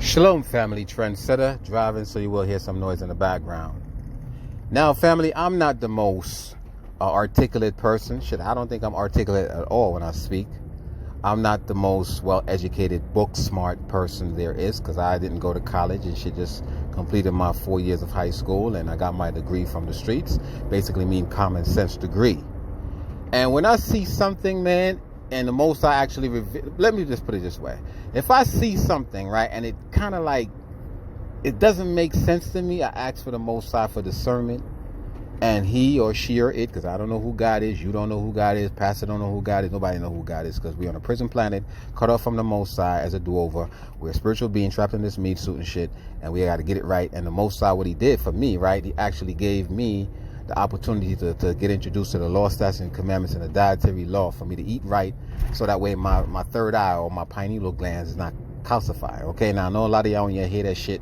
Shalom, family. Trendsetter driving, so you will hear some noise in the background. Now, family, I'm not the most articulate person. I don't think I'm articulate at all when I speak. I'm not the most well-educated, book-smart person there is, because I didn't go to college and just completed my 4 years of high school, and I got my degree from the streets. Basically mean common sense degree. And when I see something, man, and the most I actually, let me just put it this way. If I see something, right, and it kind of like, it doesn't make sense to me, I ask for the Most High for discernment. And he or she or it, because I don't know who God is, you don't know who God is, Pastor don't know who God is, nobody know who God is, because we're on a prison planet, cut off from the Most High as a do-over. We're a spiritual being trapped in this meat suit and shit, and we got to get it right. And the Most High, what he did for me, right, he actually gave me the opportunity to get introduced to the law, statutes, and commandments and the dietary law for me to eat right, so that way my third eye or my pineal glands is not calcified. Okay, now I know a lot of y'all when you hear that shit,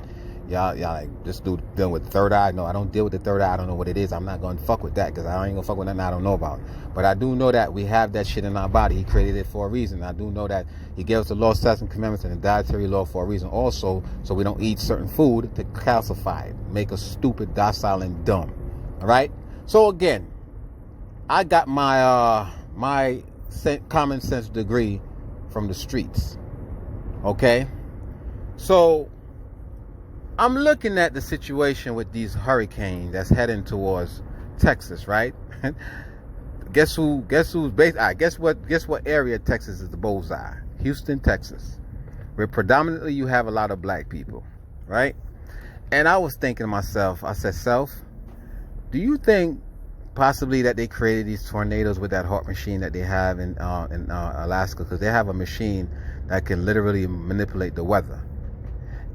y'all like, this dude dealing with third eye. No, I don't deal with the third eye. I don't know what it is. I'm not going to fuck with that, because I ain't going to fuck with nothing I don't know about. But I do know that we have that shit in our body. He created it for a reason. I do know that he gave us the law, statutes, and commandments and the dietary law for a reason also, so we don't eat certain food to calcify it, make us stupid, docile, and dumb. All right? So again, I got my common sense degree from the streets. Okay? So I'm looking at the situation with these hurricanes that's heading towards Texas, right? Guess who's based? Guess what area of Texas is the bullseye? Houston, Texas, where predominantly you have a lot of black people, right? And I was thinking to myself, I said, self, do you think possibly that they created these tornadoes with that HAARP machine that they have in Alaska? Because they have a machine that can literally manipulate the weather.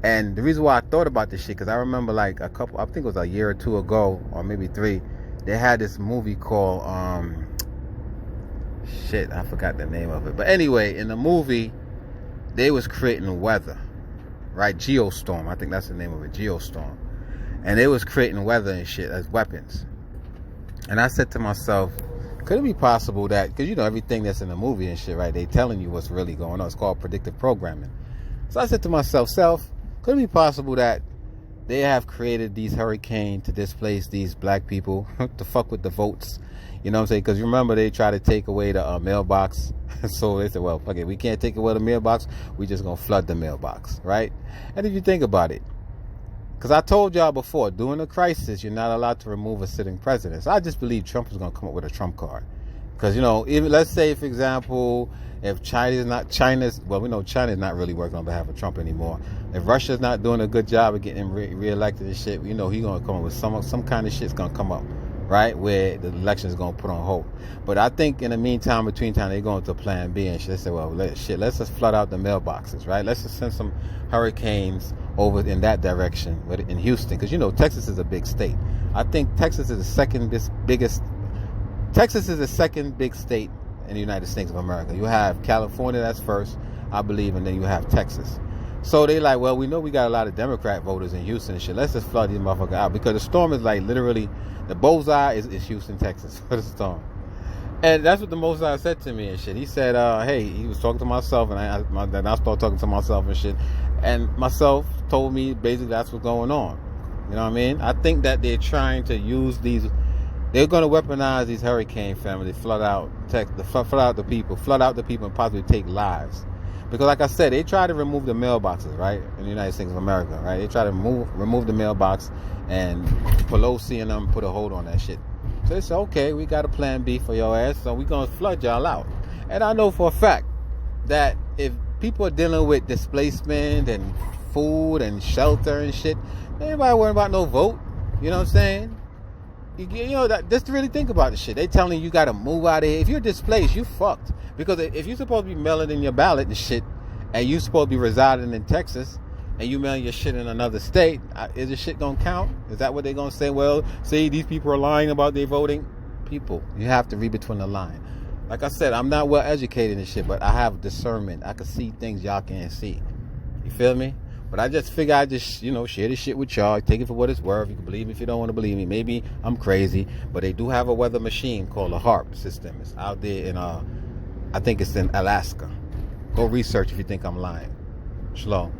And the reason why I thought about this shit, because I remember like I think it was a year or two ago, or maybe 3, they had this movie called, I forgot the name of it. But anyway, in the movie, they was creating weather, right? Geostorm, I think that's the name of it, Geostorm. And they was creating weather and shit as weapons. And I said to myself, could it be possible that, because you know everything that's in the movie and shit, right? They telling you what's really going on. It's called predictive programming. So I said to myself, could it be possible that they have created these hurricanes to displace these black people, to fuck with the votes? You know what I'm saying? Because you remember they try to take away the mailbox. So they said, well, fuck it, we can't take away the mailbox. We just going to flood the mailbox, right? And if you think about it, because I told y'all before, during a crisis, you're not allowed to remove a sitting president. So I just believe Trump is going to come up with a Trump card. Because, you know, even, let's say, for example, if well, we know China's not really working on behalf of Trump anymore. If Russia's not doing a good job of getting reelected and shit, you know, he's going to come up with some kind of shit's going to come up, right? Where the election is going to put on hold. But I think in the meantime, between time, they're going to plan B and shit. They say, well, let's just flood out the mailboxes, right? Let's just send some hurricanes over in that direction in Houston. Because, you know, Texas is a big state. I think Texas is the second big state in the United States of America. You have California, that's first, I believe, and then you have Texas. So they like, well, we know we got a lot of Democrat voters in Houston and shit. Let's just flood these motherfuckers out, because the storm is like literally, the bullseye is Houston, Texas for the storm. And that's what the Most High said to me and shit. He said, hey, he was talking to myself, and I started talking to myself and shit. And myself told me basically that's what's going on. You know what I mean? I think that they're trying to use they're going to weaponize these hurricane families, flood out the people, and possibly take lives. Because like I said, they try to remove the mailboxes, right, in the United States of America, right? They try to remove the mailbox, and Pelosi and them put a hold on that shit. So they said, okay, we got a plan B for your ass, so we're going to flood y'all out. And I know for a fact that if people are dealing with displacement and food and shelter and shit, anybody worrying about no vote. You know what I'm saying? You know, just to really think about this shit. They telling you got to move out of here. If you're displaced, you fucked. Because if you're supposed to be mailing in your ballot and shit, and you supposed to be residing in Texas, and you mailing your shit in another state, is this shit going to count? Is that what they're going to say? Well, see, these people are lying about their voting. People, you have to read between the lines. Like I said, I'm not well educated in shit, but I have discernment. I can see things y'all can't see. You feel me? But I just figure I just, you know, share this shit with y'all. Take it for what it's worth. You can believe me if you don't want to believe me. Maybe I'm crazy. But they do have a weather machine called a HAARP system. It's out there in, I think it's in Alaska. Go research if you think I'm lying. Shalom.